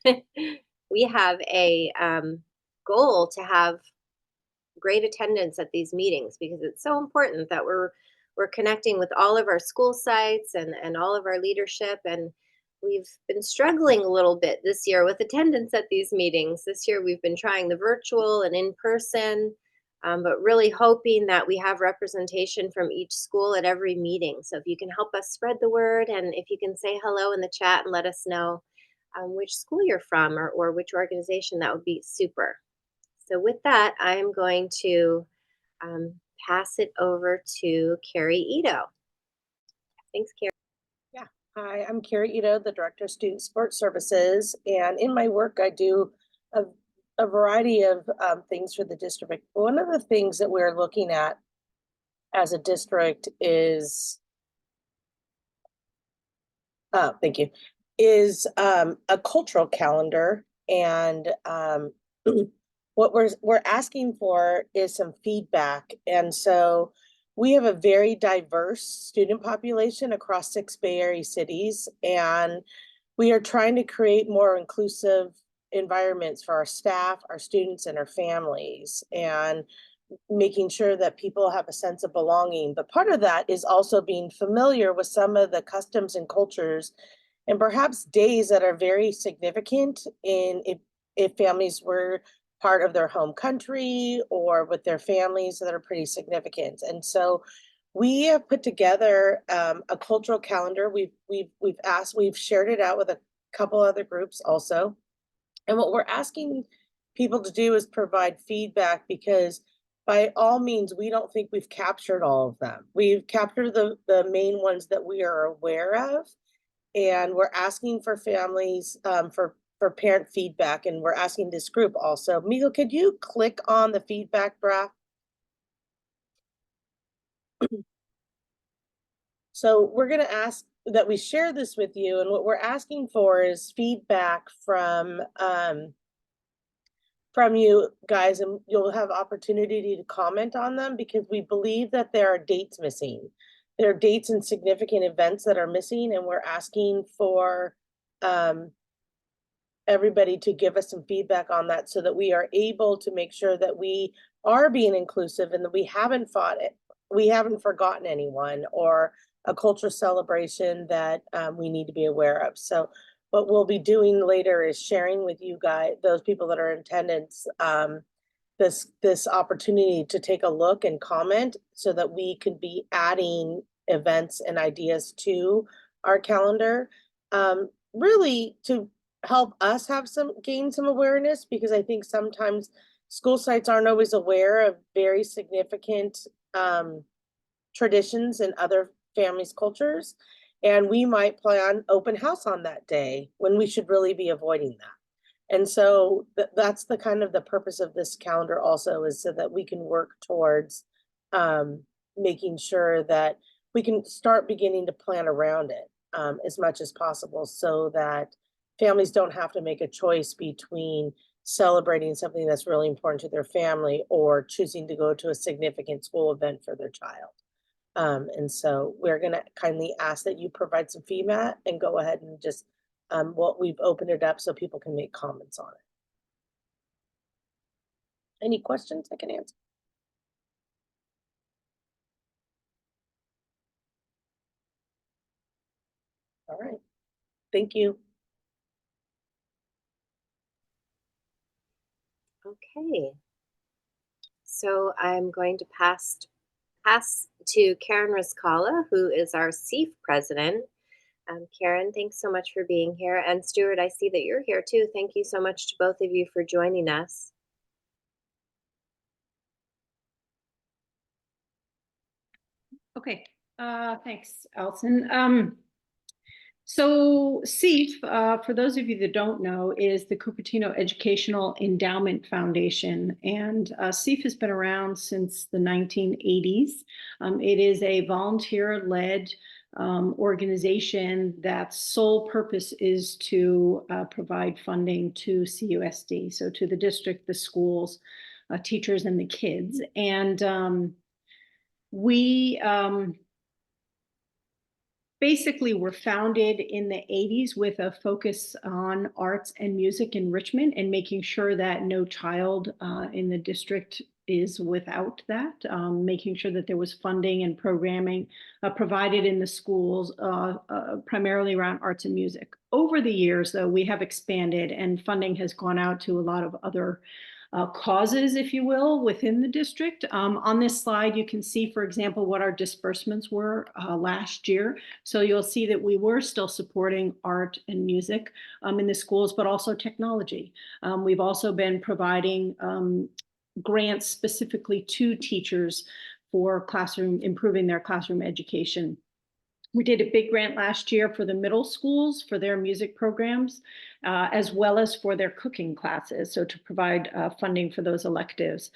We have a goal to have great attendance at these meetings because it's so important that we're connecting with all of our school sites and all of our leadership, and we've been struggling a little bit this year with attendance at these meetings. This year we've been trying the virtual and in person, but really hoping that we have representation from each school at every meeting. So if you can help us spread the word, and if you can say hello in the chat and let us know which school you're from, or which organization, that would be super. So with that, I'm going to um, pass it over to Carrie Ito. Thanks, Carrie. Yeah. Hi, I'm Carrie Ito, the Director of Student Support Services. And in my work, I do a variety of things for the district. One of the things that we're looking at as a district is, thank you, is a cultural calendar. And what we're asking for is some feedback. And so we have a very diverse student population across 6 Bay Area cities, and we are trying to create more inclusive environments for our staff, our students, and our families, and making sure that people have a sense of belonging. But part of that is also being familiar with some of the customs and cultures and perhaps days that are very significant in if families were part of their home country or with their families that are pretty significant. And so we have put together a cultural calendar. We've shared it out with a couple other groups also. And what we're asking people to do is provide feedback, because by all means, we don't think we've captured all of them. We've captured the main ones that we are aware of, and we're asking for families for parent feedback, and we're asking this group also. Miguel, could you click on the feedback draft? So we're going to ask that we share this with you, and what we're asking for is feedback from you guys, and you'll have opportunity to comment on them, because we believe that there are dates missing. There are dates and significant events that are missing, and we're asking for everybody to give us some feedback on that, so that we are able to make sure that we are being inclusive and that we haven't forgotten anyone, or a cultural celebration that we need to be aware of. So what we'll be doing later is sharing with you guys, those people that are in attendance, this opportunity to take a look and comment, so that we can be adding events and ideas to our calendar, really to help us gain some awareness, because I think sometimes school sites aren't always aware of very significant traditions in other families' cultures, and we might plan open house on that day when we should really be avoiding that. And so that's the kind of the purpose of this calendar also, is so that we can work towards making sure that we can start beginning to plan around it as much as possible, so that families don't have to make a choice between celebrating something that's really important to their family or choosing to go to a significant school event for their child. And so we're going to kindly ask that you provide some feedback and go ahead and just, we've opened it up so people can make comments on it. Any questions I can answer? All right. Thank you. Okay. So I'm going to pass to Karen Riskala, who is our CEF president. Karen, thanks so much for being here. And Stuart, I see that you're here too. Thank you so much to both of you for joining us. Okay, thanks, Allison. So CEF, for those of you that don't know, is the Cupertino Educational Endowment Foundation, and CEF has been around since the 1980s. It is a volunteer-led organization that's sole purpose is to provide funding to CUSD, so to the district, the schools, teachers, and the kids. And we basically were founded in the 80s with a focus on arts and music enrichment and making sure that no child in the district is without that, making sure that there was funding and programming provided in the schools, primarily around arts and music. Over the years, though, we have expanded and funding has gone out to a lot of other causes, if you will, within the district. On this slide, you can see, for example, what our disbursements were last year. So you'll see that we were still supporting art and music in the schools, but also technology. We've also been providing grants specifically to teachers for improving their classroom education. We did a big grant last year for the middle schools for their music programs, as well as for their cooking classes, so to provide funding for those electives.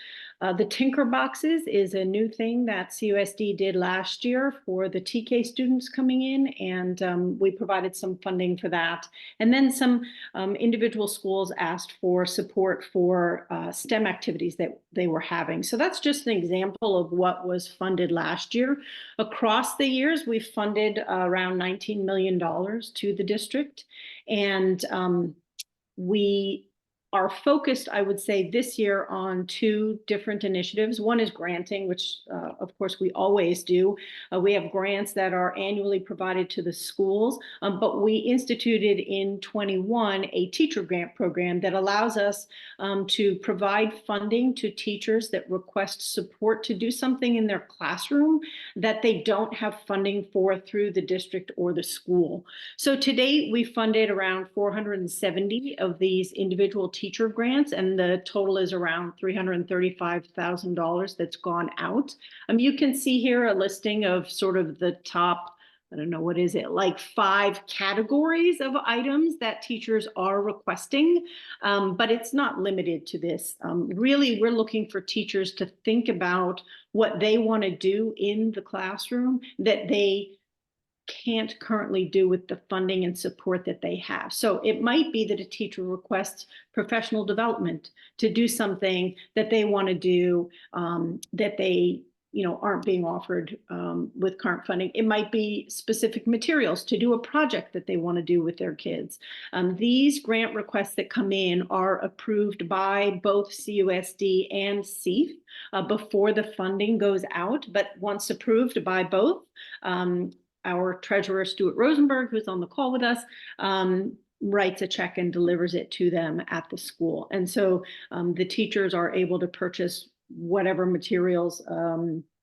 The Tinker Boxes is a new thing that CUSD did last year for the TK students coming in, and we provided some funding for that. And then some individual schools asked for support for STEM activities that they were having. So that's just an example of what was funded last year. Across the years, we've funded around $19 million to the district. And we are focused, I would say, this year on two different initiatives. One is granting, which of course we always do. We have grants that are annually provided to the schools, but we instituted in 21 a teacher grant program that allows us to provide funding to teachers that request support to do something in their classroom that they don't have funding for through the district or the school. So to date, we funded around 470 of these individual teacher grants, and the total is around $335,000 that's gone out. You can see here a listing of sort of the top, I don't know, what is it, like 5 categories of items that teachers are requesting, but it's not limited to this. Really, we're looking for teachers to think about what they want to do in the classroom that they can't currently do with the funding and support that they have. So it might be that a teacher requests professional development to do something that they want to do that they aren't being offered with current funding. It might be specific materials to do a project that they want to do with their kids. These grant requests that come in are approved by both CUSD and CEF before the funding goes out, but once approved by both, our treasurer, Stuart Rosenberg, who's on the call with us, writes a check and delivers it to them at the school. And so the teachers are able to purchase whatever materials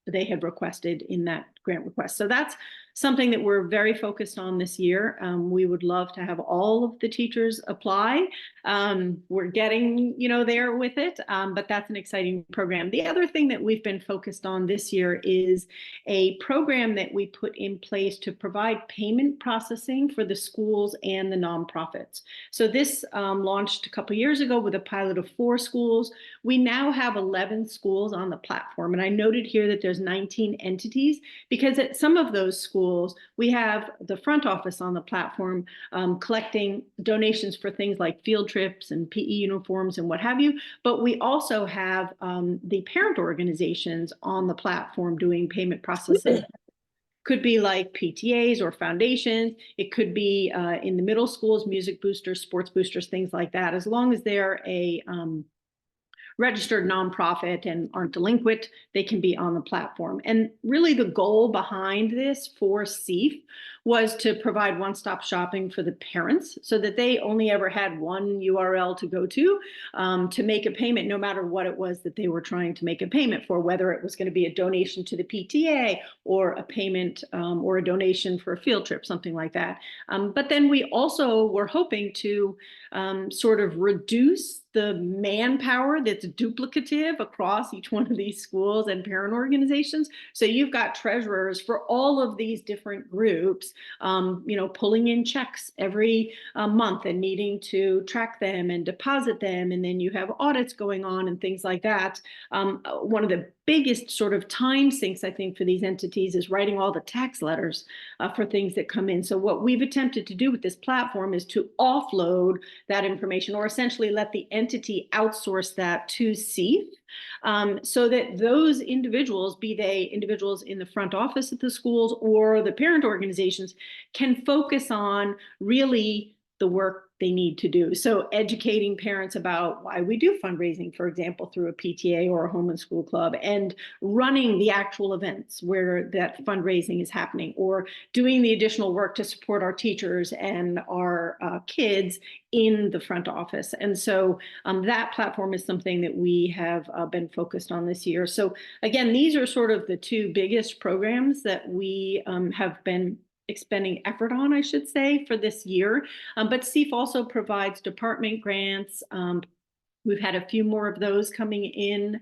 they had requested in that grant request. So that's something that we're very focused on this year. We would love to have all of the teachers apply. We're getting, there with it, but that's an exciting program. The other thing that we've been focused on this year is a program that we put in place to provide payment processing for the schools and the nonprofits. So this launched a couple years ago with a pilot of 4 schools. We now have 11 schools on the platform, and I noted here that there's 19 entities, because at some of those schools, we have the front office on the platform collecting donations for things like field trips and PE uniforms and what have you. But we also have the parent organizations on the platform doing payment processing. Could be like PTAs or foundations. It could be in the middle schools, music boosters, sports boosters, things like that. As long as they're a registered nonprofit and aren't delinquent, they can be on the platform. And really the goal behind this for CEF was to provide one-stop shopping for the parents so that they only ever had one URL to go to make a payment, no matter what it was that they were trying to make a payment for, whether it was going to be a donation to the PTA or a payment or a donation for a field trip, something like that. But then we also were hoping to sort of reduce the manpower that's duplicative across each one of these schools and parent organizations. So you've got treasurers for all of these different groups, pulling in checks every month and needing to track them and deposit them. And then you have audits going on and things like that. One of the biggest sort of time sinks, I think, for these entities is writing all the tax letters for things that come in. So what we've attempted to do with this platform is to offload that information, or essentially let the entity outsource that to CEIF, so that those individuals, be they individuals in the front office at the schools or the parent organizations, can focus on really the work they need to do. So educating parents about why we do fundraising, for example, through a PTA or a home and school club, and running the actual events where that fundraising is happening, or doing the additional work to support our teachers and our kids in the front office. And so that platform is something that we have been focused on this year. So again, these are sort of the two biggest programs that we have been expending effort on, I should say, for this year. But CEIF also provides department grants. We've had a few more of those coming in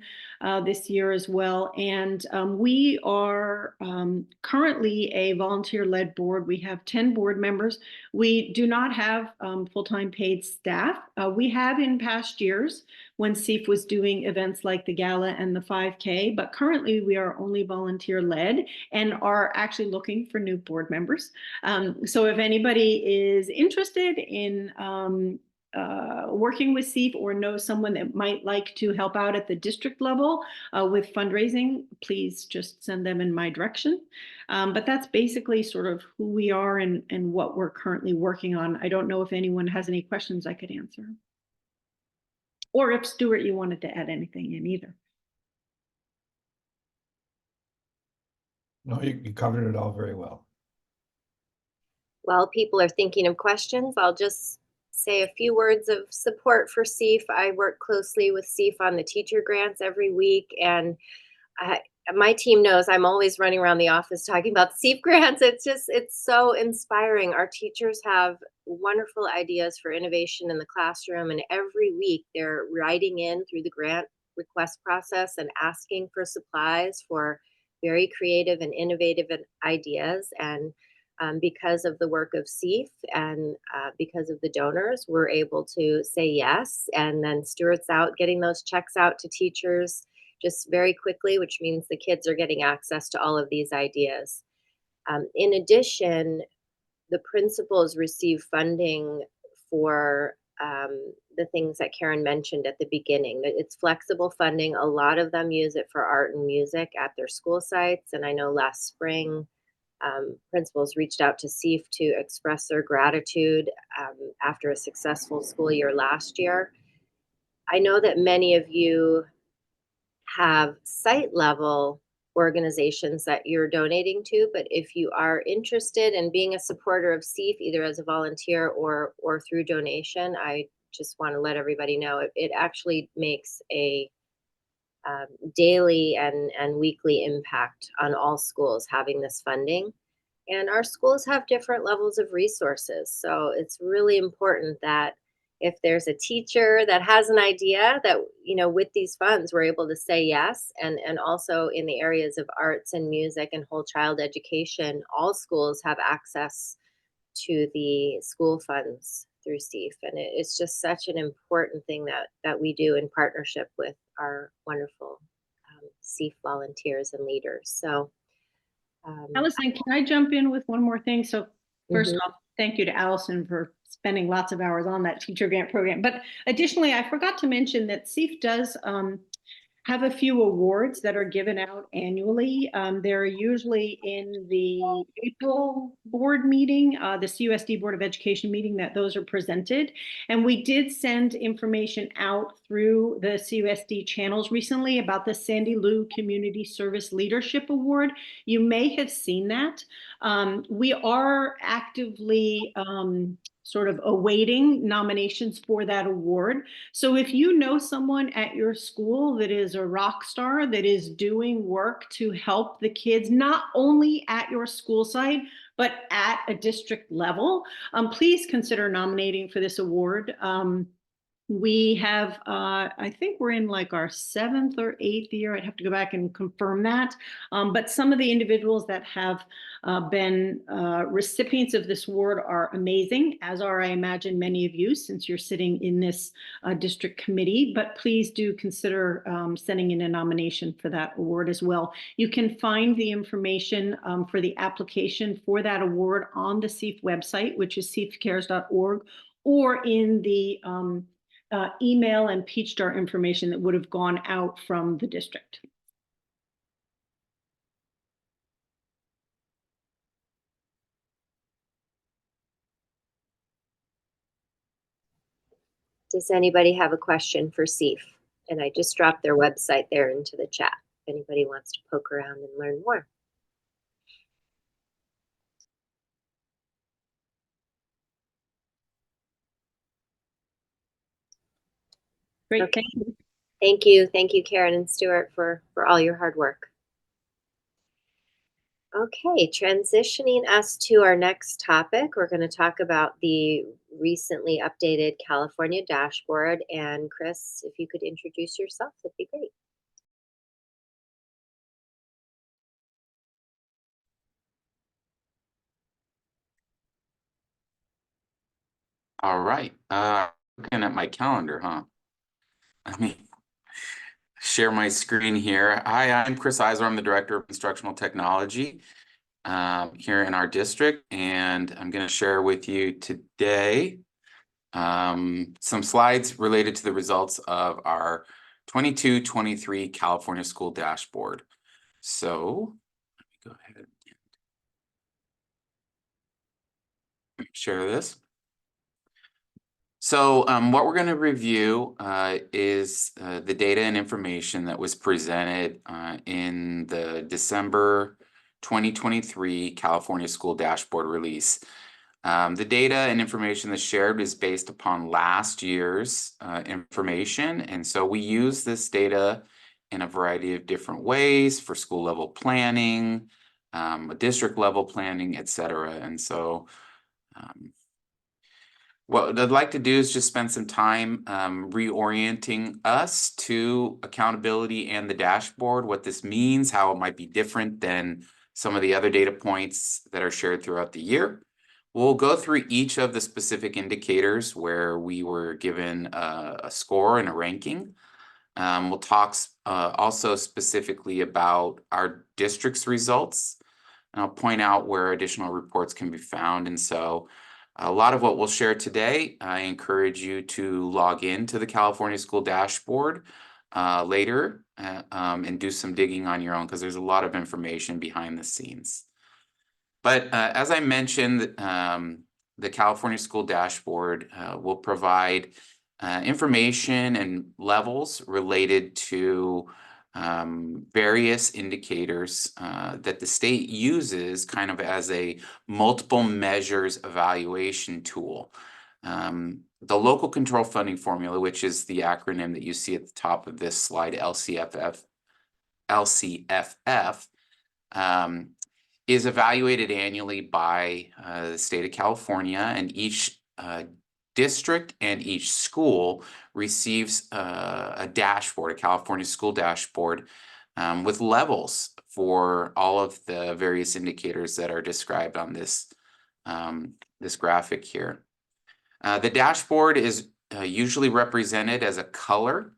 this year as well. And we are currently a volunteer-led board. We have 10 board members. We do not have full-time paid staff. We have in past years when CEIF was doing events like the Gala and the 5K, but currently we are only volunteer-led and are actually looking for new board members. So if anybody is interested in working with CEIF or know someone that might like to help out at the district level with fundraising, please just send them in my direction. But that's basically sort of who we are and what we're currently working on. I don't know if anyone has any questions I could answer. Or if Stuart, you wanted to add anything in either. No, you covered it all very well. While people are thinking of questions, I'll just say a few words of support for CEIF. I work closely with CEIF on the teacher grants every week, and my team knows I'm always running around the office talking about CEIF grants. It's so inspiring. Our teachers have wonderful ideas for innovation in the classroom, and every week they're writing in through the grant request process and asking for supplies for very creative and innovative ideas. And because of the work of CEIF and because of the donors, we're able to say yes. And then Stuart's out getting those checks out to teachers just very quickly, which means the kids are getting access to all of these ideas. In addition, the principals receive funding for the things that Karen mentioned at the beginning. It's flexible funding. A lot of them use it for art and music at their school sites. And I know last spring, principals reached out to CEIF to express their gratitude after a successful school year last year. I know that many of you have site level organizations that you're donating to, but if you are interested in being a supporter of CEIF, either as a volunteer or through donation, I just want to let everybody know it actually makes a daily and weekly impact on all schools having this funding. And our schools have different levels of resources. So it's really important that if there's a teacher that has an idea that, with these funds, we're able to say yes. And also in the areas of arts and music and whole child education, all schools have access to the school funds through CEIF. And it's just such an important thing that we do in partnership with our wonderful CEIF volunteers and leaders. So Allison, can I jump in with one more thing? So first off, thank you to Allison for spending lots of hours on that teacher grant program. But additionally, I forgot to mention that CEIF does have a few awards that are given out annually. They're usually in the April board meeting, the CUSD Board of Education meeting, that those are presented. And we did send information out through the CUSD channels recently about the Sandy Lou Community Service Leadership Award. You may have seen that. We are actively sort of awaiting nominations for that award. So if you know someone at your school that is a rock star, that is doing work to help the kids, not only at your school site, but at a district level, please consider nominating for this award. We have, I think we're in like our 7th or 8th year. I'd have to go back and confirm that. But some of the individuals that have been recipients of this award are amazing, as are, I imagine, many of you, since you're sitting in this district committee. But please do consider sending in a nomination for that award as well. You can find the information for the application for that award on the CEEF website, which is ceefcares.org, or in the email and Peach Jar information that would have gone out from the district. Does anybody have a question for CEEF? And I just dropped their website there into the chat if anybody wants to poke around and learn more. Great, Okay. thank you. Thank you, Karen and Stuart, for all your hard work. Okay, transitioning us to our next topic, we're going to talk about the recently updated California dashboard. And Chris, if you could introduce yourself, that'd be great. All right. Looking at my calendar, huh? Let me share my screen here. Hi, I'm Chris Iser. I'm the Director of Instructional Technology here in our district, and I'm going to share with you today some slides related to the results of our 22-23 California School Dashboard. So let me go ahead and share this. So what we're going to review is the data and information that was presented in the December 2023 California School Dashboard release. The data and information that's shared is based upon last year's information, and so we use this data in a variety of different ways for school level planning, district level planning, etc. And so what I'd like to do is just spend some time reorienting us to accountability and the dashboard, what this means, how it might be different than some of the other data points that are shared throughout the year. We'll go through each of the specific indicators where we were given a score and a ranking. We'll talk also specifically about our district's results, and I'll point out where additional reports can be found. And so a lot of what we'll share today, I encourage you to log into the California School Dashboard later and do some digging on your own, because there's a lot of information behind the scenes. But as I mentioned, the California School Dashboard will provide information and levels related to various indicators that the state uses kind of as a multiple measures evaluation tool. The local control funding formula, which is the acronym that you see at the top of this slide, LCFF, is evaluated annually by the state of California, and each district and each school receives a dashboard, a California School Dashboard, with levels for all of the various indicators that are described on this, this graphic here. The dashboard is usually represented as a color,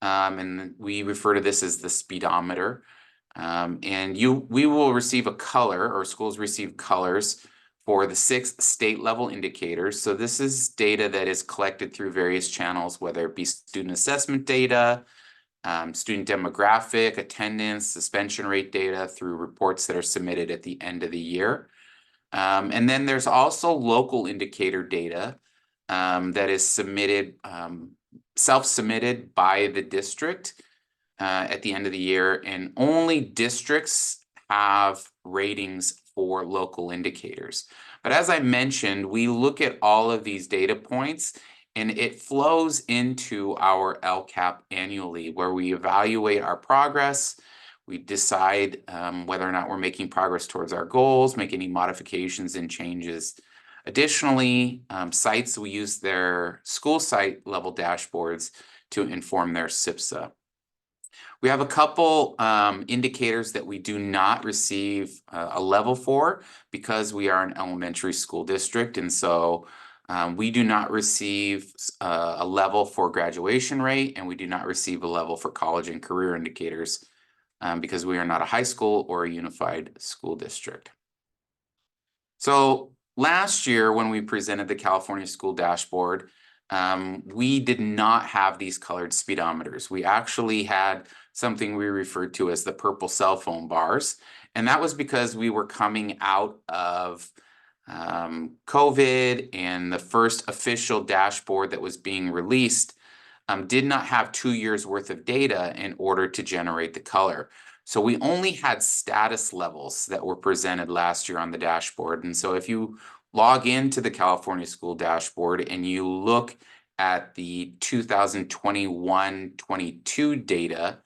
and we refer to this as the speedometer. And we will receive a color, or schools receive colors for the 6 state level indicators. So this is data that is collected through various channels, whether it be student assessment data, student demographic, attendance, suspension rate data, through reports that are submitted at the end of the year. And then there's also local indicator data that is submitted, self-submitted by the district at the end of the year, and only districts have ratings for local indicators. But as I mentioned, we look at all of these data points, and it flows into our LCAP annually, where we evaluate our progress. We decide whether or not we're making progress towards our goals, make any modifications and changes Additionally, sites will use their school site level dashboards to inform their SIPSA. We have a couple indicators that we do not receive a level for because we are an elementary school district, and so we do not receive a level for graduation rate, and we do not receive a level for college and career indicators because we are not a high school or a unified school district. So last year, when we presented the California School Dashboard, we did not have these colored speedometers. We actually had something we referred to as the purple cell phone bars. And that was because we were coming out of COVID, and the first official dashboard that was being released did not have 2 years worth of data in order to generate the color. So we only had status levels that were presented last year on the dashboard. And so if you log into the California School Dashboard and you look at the 2021-22 data,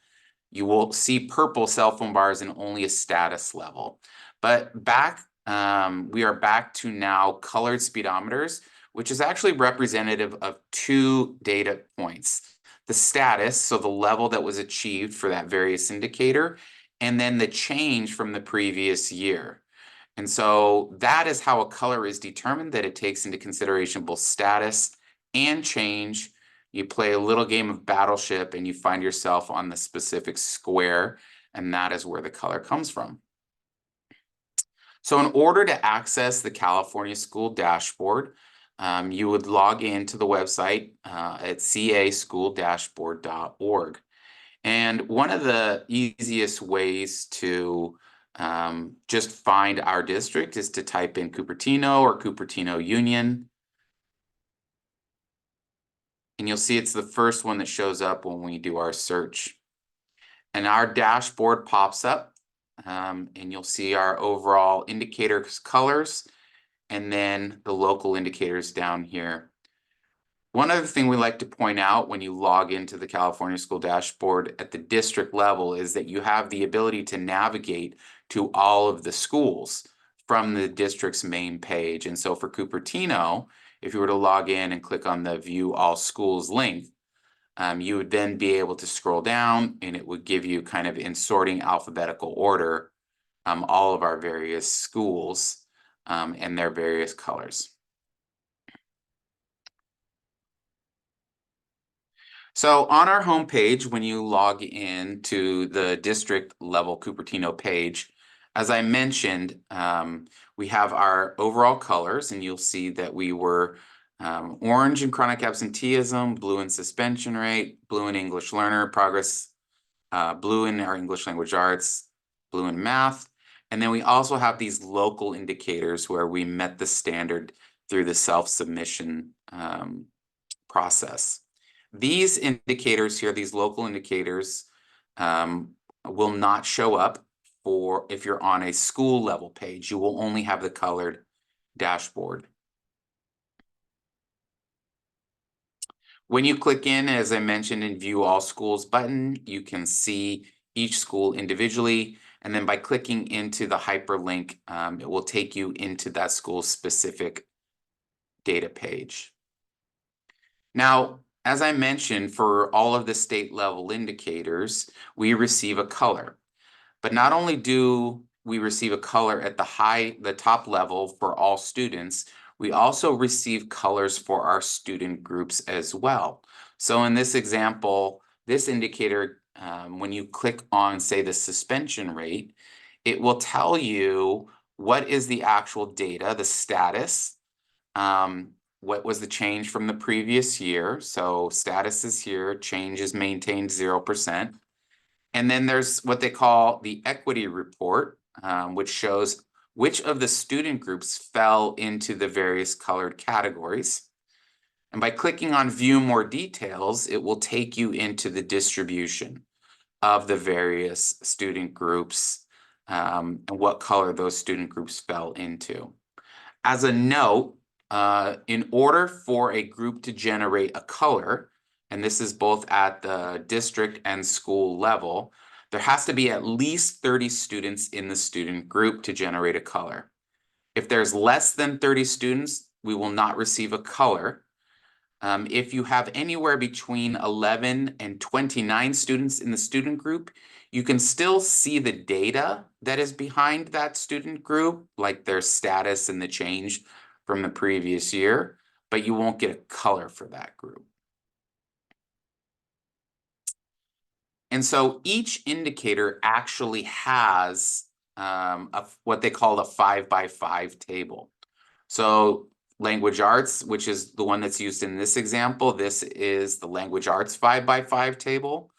you will see purple cell phone bars and only a status level. But we are back to now colored speedometers, which is actually representative of 2 data points: the status, so the level that was achieved for that various indicator, and then the change from the previous year. And so that is how a color is determined, that it takes into consideration both status and change. You play a little game of Battleship and you find yourself on the specific square, and that is where the color comes from. So in order to access the California School Dashboard, you would log into the website at casschooldashboard.org. And one of the easiest ways to just find our district is to type in Cupertino or Cupertino Union. And you'll see it's the first one that shows up when we do our search. And our dashboard pops up, and you'll see our overall indicators colors, and then the local indicators down here. One other thing we like to point out when you log into the California School Dashboard at the district level is that you have the ability to navigate to all of the schools from the district's main page. And so for Cupertino, if you were to log in and click on the View All Schools link, you would then be able to scroll down, and it would give you, kind of in sorting alphabetical order, all of our various schools and their various colors. So on our homepage, when you log in to the district level Cupertino page, as I mentioned, we have our overall colors, and you'll see that we were orange in chronic absenteeism, blue in suspension rate, blue in English learner progress, blue in our English language arts, blue in math. And then we also have these local indicators where we met the standard through the self-submission process. These indicators here, these local indicators, will not show up for if you're on a school level page. You will only have the colored dashboard. When you click in, as I mentioned, in View All Schools button, you can see each school individually. And then by clicking into the hyperlink, it will take you into that school's specific data page. Now, as I mentioned, for all of the state level indicators, we receive a color. But not only do we receive a color at the top level for all students, we also receive colors for our student groups as well. So in this example, this indicator, when you click on, say, the suspension rate, it will tell you what is the actual data, the status, what was the change from the previous year. So status is here, change is maintained 0%. And then there's what they call the equity report, which shows which of the student groups fell into the various colored categories. And by clicking on View More Details, it will take you into the distribution of the various student groups and what color those student groups fell into. As a note, in order for a group to generate a color, and this is both at the district and school level, there has to be at least 30 students in the student group to generate a color. If there's less than 30 students, we will not receive a color. If you have anywhere between 11 and 29 students in the student group, you can still see the data that is behind that student group, like their status and the change from the previous year, but you won't get a color for that group. And so each indicator actually has what they call a 5x5 table. So language arts, which is the one that's used in this example, this is the language arts 5x5 table.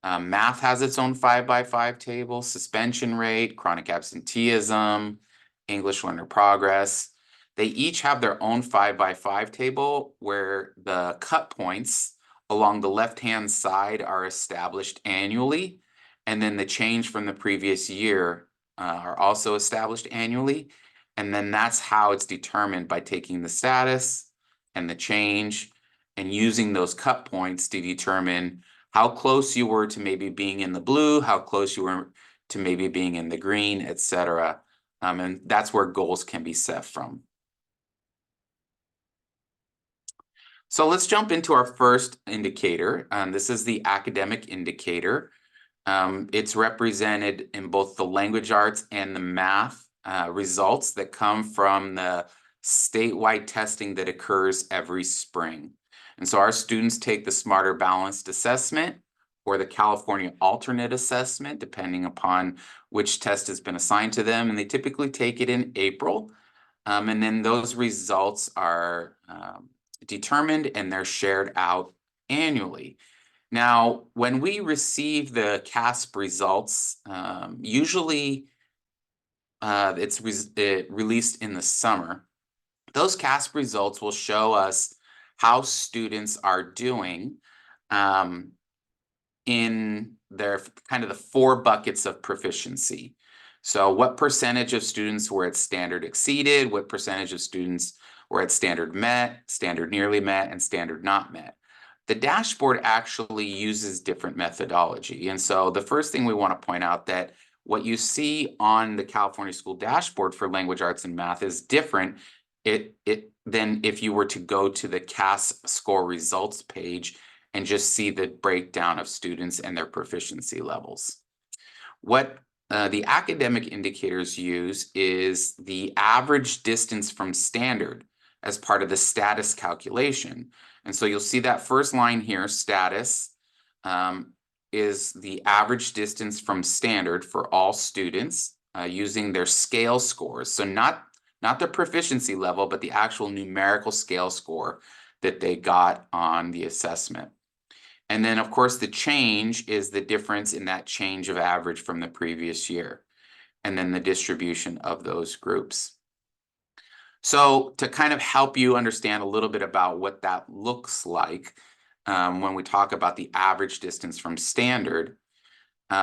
Math has its own 5x5 table, suspension rate, chronic absenteeism, English learner progress. They each have their own 5x5 table where the cut points along the left-hand side are established annually, and then the change from the previous year are also established annually. And then that's how it's determined, by taking the status and the change and using those cut points to determine how close you were to maybe being in the blue, how close you were to maybe being in the green, etc. And that's where goals can be set from. So let's jump into our first indicator. This is the academic indicator. It's represented in both the language arts and the math results that come from the statewide testing that occurs every spring. And so our students take the Smarter Balanced Assessment or the California Alternate Assessment, depending upon which test has been assigned to them, and they typically take it in April. And then those results are determined and they're shared out annually. Now, when we receive the CASP results, usually it's released in the summer. Those CASP results will show us how students are doing in their kind of the 4 buckets of proficiency. So what percentage of students were at standard exceeded, what percentage of students were at standard met, standard nearly met, and standard not met. The dashboard actually uses different methodology. And so the first thing we want to point out that what you see on the California School Dashboard for language arts and math is different than if you were to go to the CAS score results page and just see the breakdown of students and their proficiency levels. What the academic indicators use is the average distance from standard as part of the status calculation. And so you'll see that first line here, status, is the average distance from standard for all students using their scale scores. So not their proficiency level, but the actual numerical scale score that they got on the assessment. And then, of course, the change is the difference in that change of average from the previous year, and then the distribution of those groups. So to kind of help you understand a little bit about what that looks like when we talk about the average distance from standard,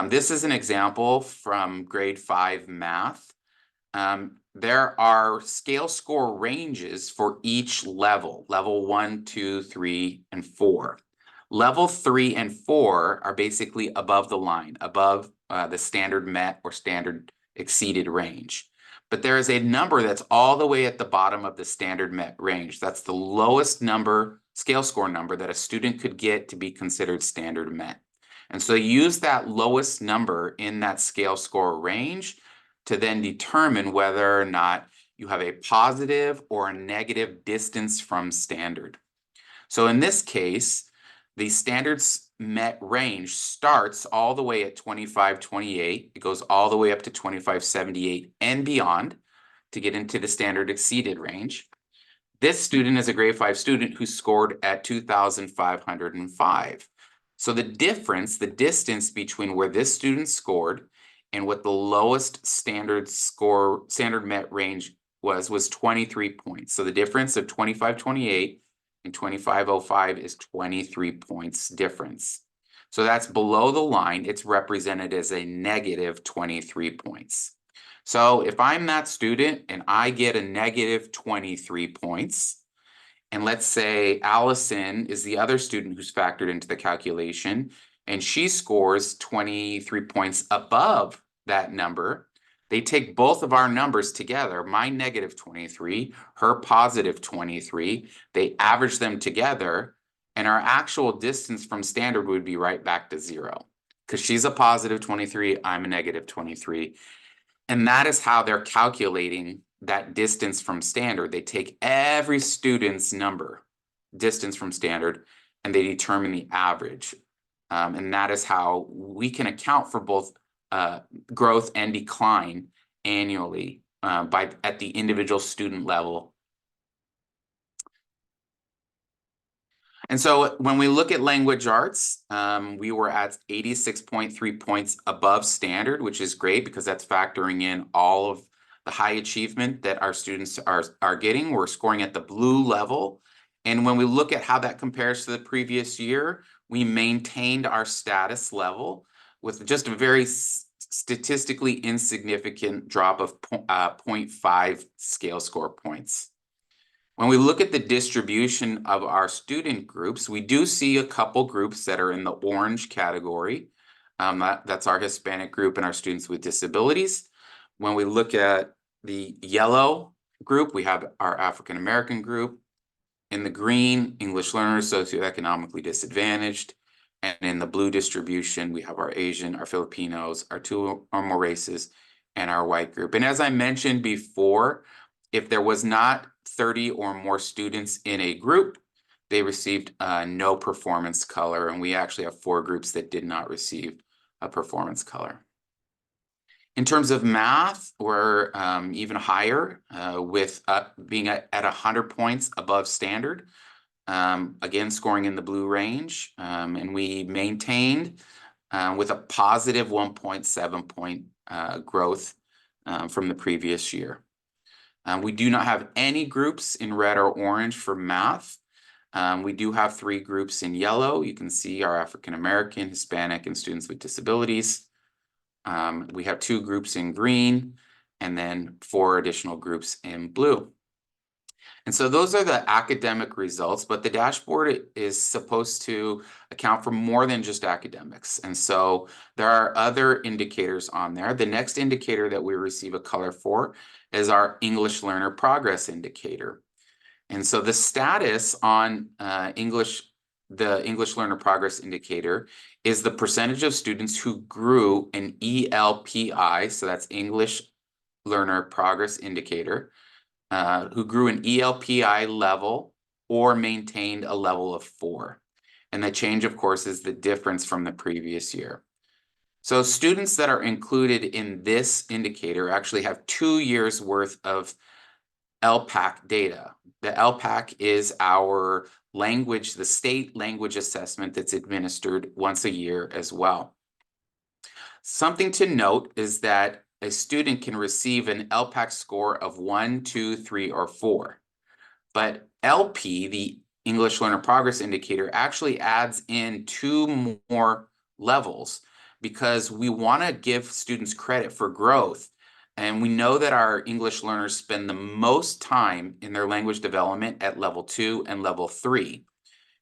this is an example from grade 5 math. There are scale score ranges for each level 1, 2, 3, and 4. Level 3 and 4 are basically above the line, above the standard met or standard exceeded range. But there is a number that's all the way at the bottom of the standard met range. That's the lowest number, scale score number, that a student could get to be considered standard met. And so use that lowest number in that scale score range to then determine whether or not you have a positive or a negative distance from standard. So in this case, the standards met range starts all the way at 2528. It goes all the way up to 2578 and beyond to get into the standard exceeded range. This student is a grade 5 student who scored at 2,505. So the difference, the distance between where this student scored and what the lowest standard met range was 23 points. So the difference of 2528 and 2505 is 23 points difference. So that's below the line. It's represented as a negative 23 points. So if I'm that student and I get a negative 23 points, and let's say Allison is the other student who's factored into the calculation, and she scores 23 points above that number, They take both of our numbers together, my negative 23, her positive 23, they average them together, and our actual distance from standard would be right back to 0. Because she's a positive 23, I'm a negative 23. And that is how they're calculating that distance from standard. They take every student's number, distance from standard, and they determine the average. And that is how we can account for both growth and decline annually at the individual student level. And so when we look at language arts, we were at 86.3 points above standard, which is great because that's factoring in all of the high achievement that our students are getting. We're scoring at the blue level. And when we look at how that compares to the previous year, we maintained our status level with just a very statistically insignificant drop of 0.5 scale score points. When we look at the distribution of our student groups, we do see a couple groups that are in the orange category. That's our Hispanic group and our students with disabilities. When we look at the yellow group, we have our African American group. In the green, English learners, socioeconomically disadvantaged. And in the blue distribution, we have our Asian, our Filipinos, our 2 or more races, and our white group. And as I mentioned before, if there was not 30 or more students in a group, they received no performance color. And we actually have 4 groups that did not receive a performance color. In terms of math, we're even higher with being at 100 points above standard. Again, scoring in the blue range. And we maintained with a positive 1.7 point growth from the previous year. We do not have any groups in red or orange for math. We do have 3 groups in yellow. You can see our African American, Hispanic, and students with disabilities. We have 2 groups in green and then 4 additional groups in blue. And so those are the academic results, but the dashboard is supposed to account for more than just academics. And so there are other indicators on there. The next indicator that we receive a color for is our English Learner Progress Indicator. And so the status on the English Learner Progress Indicator is the percentage of students who grew an ELPI, so that's English Learner Progress Indicator, who grew an ELPI level or maintained a level of 4. And the change, of course, is the difference from the previous year. So students that are included in this indicator actually have 2 years worth of LPAC data. The LPAC is our language, the state language assessment that's administered once a year as well. Something to note is that a student can receive an LPAC score of 1, 2, 3, or 4. But LP, the English Learner Progress Indicator, actually adds in 2 more levels because we want to give students credit for growth. And we know that our English learners spend the most time in their language development at level 2 and level 3.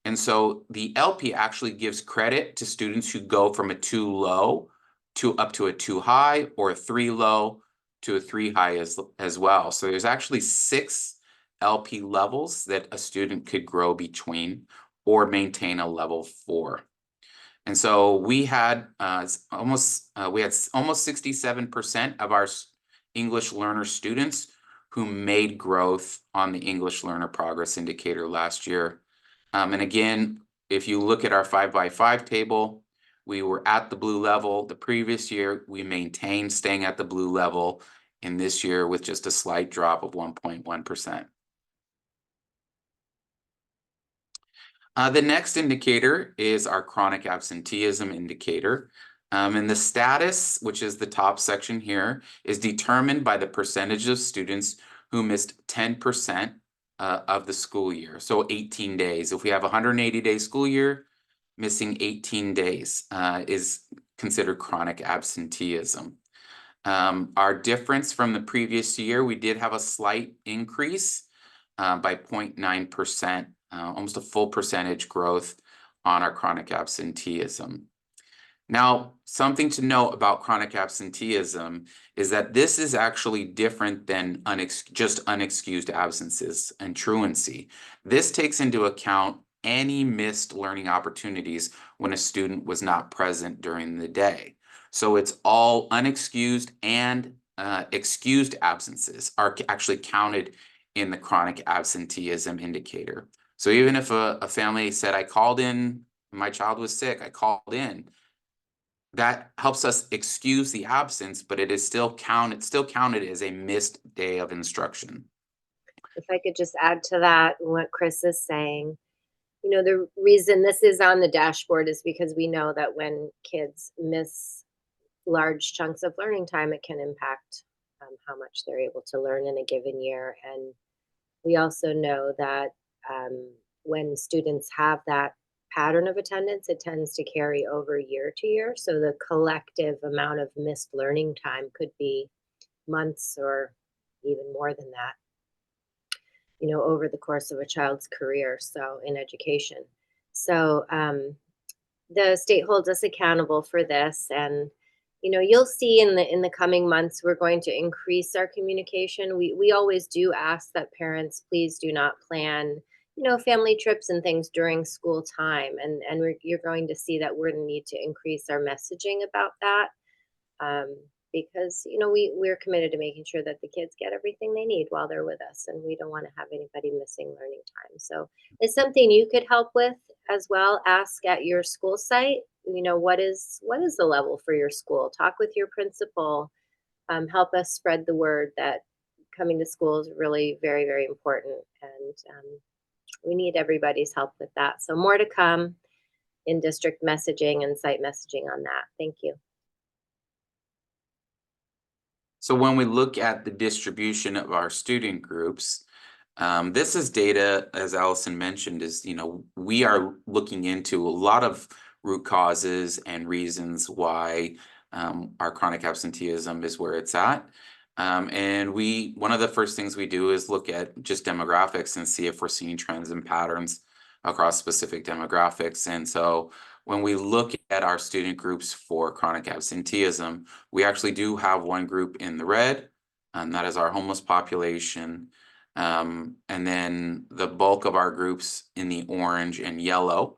And so the LP actually gives credit to students who go from a 2 low to up to a 2 high, or a 3 low to a 3 high as well. So there's actually 6 LP levels that a student could grow between or maintain a level 4. And so we had almost 67% of our English learner students who made growth on the English Learner Progress Indicator last year. And again, if you look at our 5x5 table, we were at the blue level. The previous year, we maintained staying at the blue level, and this year with just a slight drop of 1.1%. The next indicator is our chronic absenteeism indicator. And the status, which is the top section here, is determined by the percentage of students who missed 10% of the school year. So 18 days. If we have a 180-day school year, missing 18 days is considered chronic absenteeism. Our difference from the previous year, we did have a slight increase by 0.9%, almost a full percentage growth on our chronic absenteeism. Now, something to note about chronic absenteeism is that this is actually different than just unexcused absences and truancy. This takes into account any missed learning opportunities when a student was not present during the day. So it's all unexcused and excused absences are actually counted in the chronic absenteeism indicator. So even if a family said, I called in, my child was sick, I called in, that helps us excuse the absence, but it is still counted as a missed day of instruction. If I could just add to that, what Chris is saying, you know, the reason this is on the dashboard is because we know that when kids miss large chunks of learning time, it can impact how much they're able to learn in a given year. And we also know that when students have that pattern of attendance, it tends to carry over year to year. So the collective amount of missed learning time could be months or even more than that, you know, over the course of a child's career, so in education. So the state holds us accountable for this, and you know, you'll see in the coming months we're going to increase our communication. We always do ask that parents please do not plan, you know, family trips and things during school time, and you're going to see that we're going to need to increase our messaging about that. Because you know we're committed to making sure that the kids get everything they need while they're with us, and we don't want to have anybody missing learning time. So it's something you could help with as well. Ask at your school site, you know, what is the level for your school. Talk with your principal. Help us spread the word that coming to school is really very, very important, and we need everybody's help with that. So more to come in district messaging and site messaging on that. Thank you. So when we look at the distribution of our student groups, this is data, as Allison mentioned, is, you know, we are looking into a lot of root causes and reasons why our chronic absenteeism is where it's at. And one of the first things we do is look at just demographics and see if we're seeing trends and patterns across specific demographics. And so when we look at our student groups for chronic absenteeism, we actually do have one group in the red, and that is our homeless population. And then the bulk of our groups in the orange and yellow.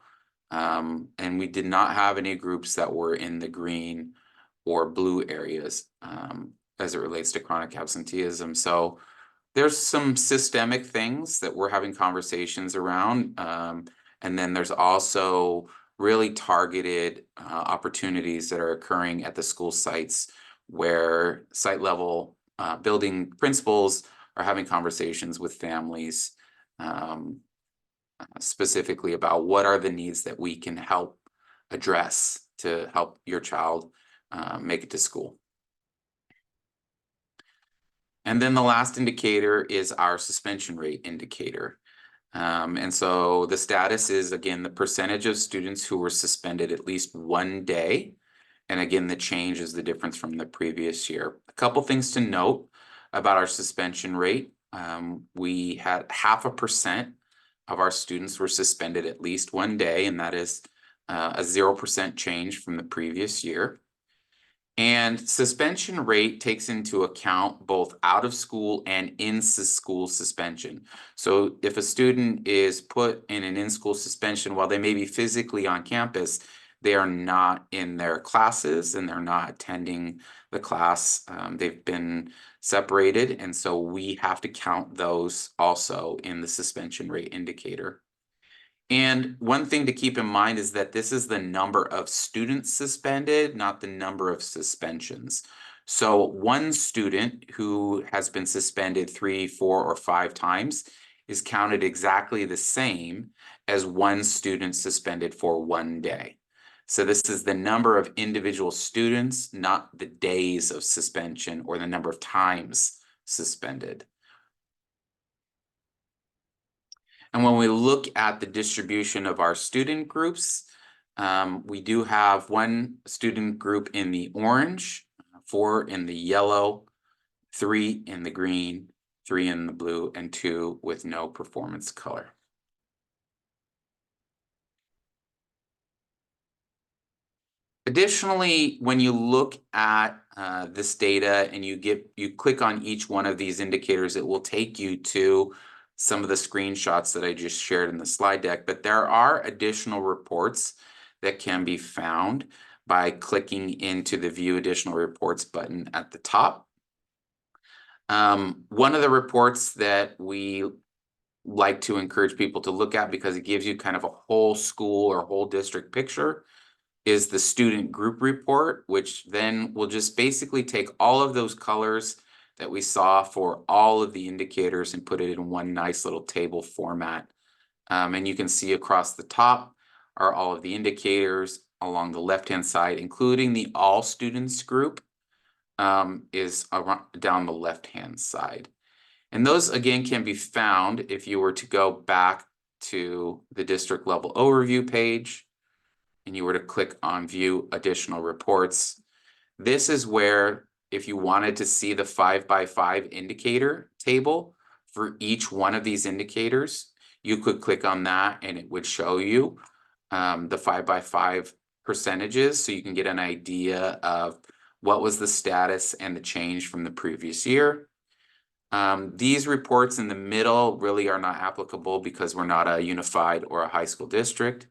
And we did not have any groups that were in the green or blue areas as it relates to chronic absenteeism. So there's some systemic things that we're having conversations around. And then there's also really targeted opportunities that are occurring at the school sites where site level building principals are having conversations with families specifically about what are the needs that we can help address to help your child make it to school. And then the last indicator is our suspension rate indicator. And so the status is, again, the percentage of students who were suspended at least one day. And again, the change is the difference from the previous year. A couple things to note about our suspension rate. We had 0.5% of our students were suspended at least one day, and that is a 0% change from the previous year. And suspension rate takes into account both out of school and in school suspension. So if a student is put in an in-school suspension while they may be physically on campus, they are not in their classes and they're not attending the class. They've been separated, and so we have to count those also in the suspension rate indicator. And one thing to keep in mind is that this is the number of students suspended, not the number of suspensions. So one student who has been suspended 3, 4, or 5 times is counted exactly the same as one student suspended for one day. So this is the number of individual students, not the days of suspension or the number of times suspended. And when we look at the distribution of our student groups, we do have one student group in the orange, 4 in the yellow, 3 in the green, 3 in the blue, and 2 with no performance color. Additionally, when you look at this data and you click on each one of these indicators, it will take you to some of the screenshots that I just shared in the slide deck. But there are additional reports that can be found by clicking into the View Additional Reports button at the top. One of the reports that we like to encourage people to look at, because it gives you kind of a whole school or whole district picture, is the student group report, which then will just basically take all of those colors that we saw for all of the indicators and put it in one nice little table format. And you can see across the top are all of the indicators. Along the left-hand side, including the all students group, is around, down the left-hand side. And those, again, can be found if you were to go back to the district level overview page and you were to click on View Additional Reports. This is where, if you wanted to see the 5x5 indicator table for each one of these indicators, you could click on that and it would show you the 5x5 percentages, so you can get an idea of what was the status and the change from the previous year. These reports in the middle really are not applicable because we're not a unified or a high school district.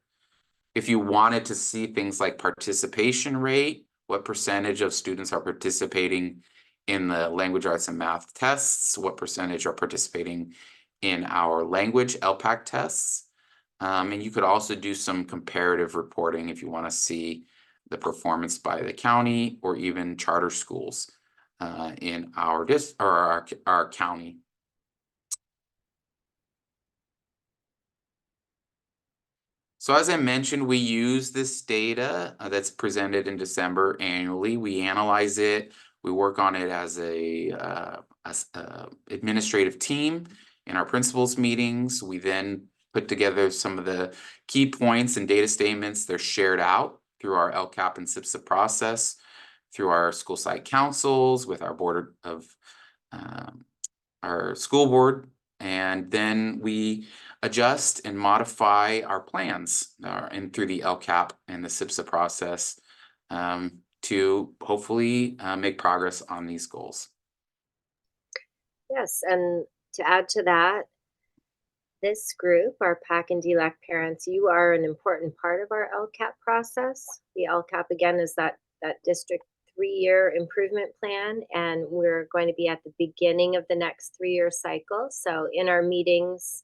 If you wanted to see things like participation rate, what percentage of students are participating in the language arts and math tests, what percentage are participating in our language LPAC tests, and you could also do some comparative reporting if you want to see the performance by the county or even charter schools in our our county. So as I mentioned, we use this data that's presented in December annually. We analyze it. We work on it as a administrative team in our principals meetings. We then put together some of the key points and data statements. They're shared out through our LCAP and SIPSA process, through our school site councils, with our board of our school board, and then we adjust and modify our plans and through the LCAP and the SIPSA process to hopefully make progress on these goals. Yes, and to add to that, this group, our PAC and DELAC parents, you are an important part of our LCAP process. The LCAP, again, is that district 3-year improvement plan, and we're going to be at the beginning of the next 3-year cycle. So in our meetings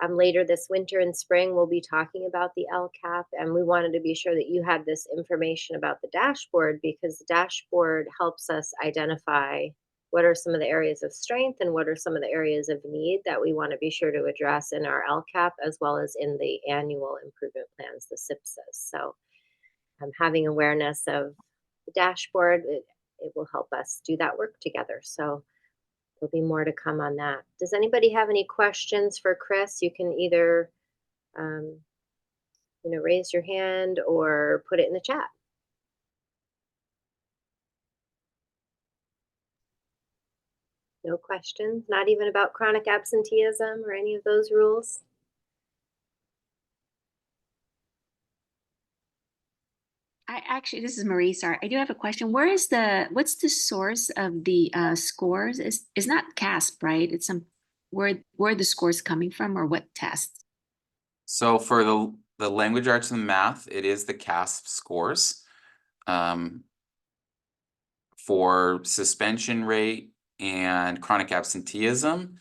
later this winter and spring, we'll be talking about the LCAP, and we wanted to be sure that you had this information about the dashboard, because the dashboard helps us identify what are some of the areas of strength and what are some of the areas of need that we want to be sure to address in our LCAP as well as in the annual improvement plans, the SIPSAs. So having awareness of the dashboard, it will help us do that work together. So there'll be more to come on that. Does anybody have any questions for Chris? You can either raise your hand or put it in the chat. No questions? Not even about chronic absenteeism or any of those rules? This is Marie. Sorry, I do have a question. What's the source of the scores? It's not CASP, right? It's where are the scores coming from, or what tests? So for the language arts and math, it is the CASP scores. For suspension rate and chronic absenteeism,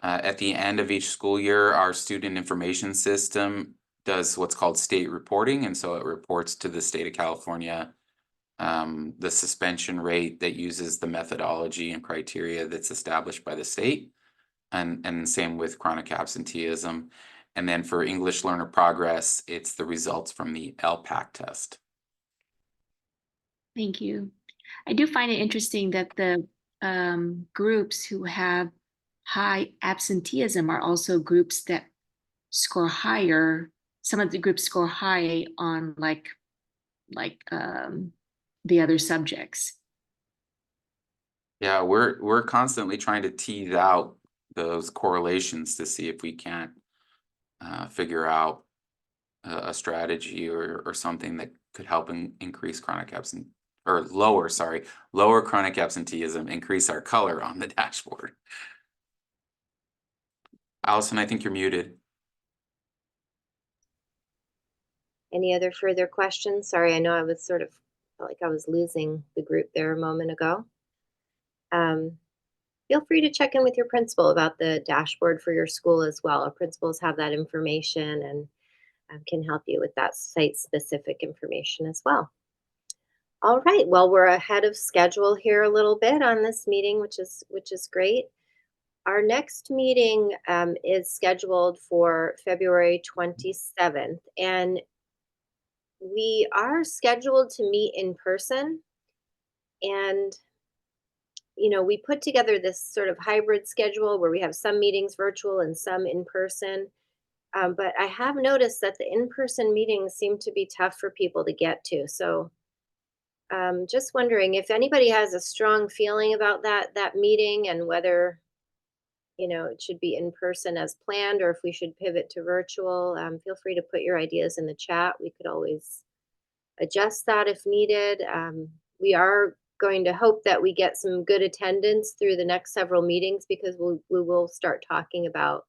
at the end of each school year, our student information system does what's called state reporting, and so it reports to the state of California the suspension rate that uses the methodology and criteria that's established by the state, and same with chronic absenteeism. And then for English learner progress, it's the results from the LPAC test. Thank you. I do find it interesting that the groups who have high absenteeism are also groups that score higher. Some of the groups score high on like the other subjects. Yeah, we're constantly trying to tease out those correlations to see if we can't figure out a strategy or something that could help increase chronic absent or lower, sorry, lower chronic absenteeism, increase our color on the dashboard. Allison, I think you're muted. Any other further questions? Sorry, I know I was felt like I was losing the group there a moment ago. Feel free to check in with your principal about the dashboard for your school as well. Our principals have that information and can help you with that site-specific information as well. All right, well, we're ahead of schedule here a little bit on this meeting, which is great. Our next meeting is scheduled for February 27th, and we are scheduled to meet in person. And we put together this sort of hybrid schedule where we have some meetings virtual and some in person. But I have noticed that the in-person meetings seem to be tough for people to get to. So just wondering if anybody has a strong feeling about that meeting and whether it should be in person as planned or if we should pivot to virtual. Feel free to put your ideas in the chat. We could always adjust that if needed. We are going to hope that we get some good attendance through the next several meetings because we will start talking about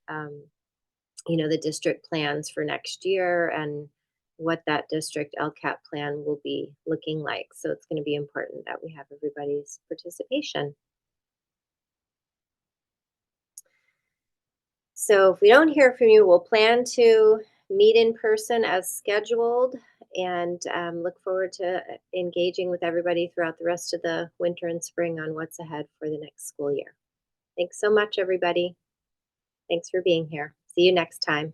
the district plans for next year and what that district LCAP plan will be looking like. So it's going to be important that we have everybody's participation. So if we don't hear from you, we'll plan to meet in person as scheduled and look forward to engaging with everybody throughout the rest of the winter and spring on what's ahead for the next school year. Thanks so much, everybody. Thanks for being here. See you next time.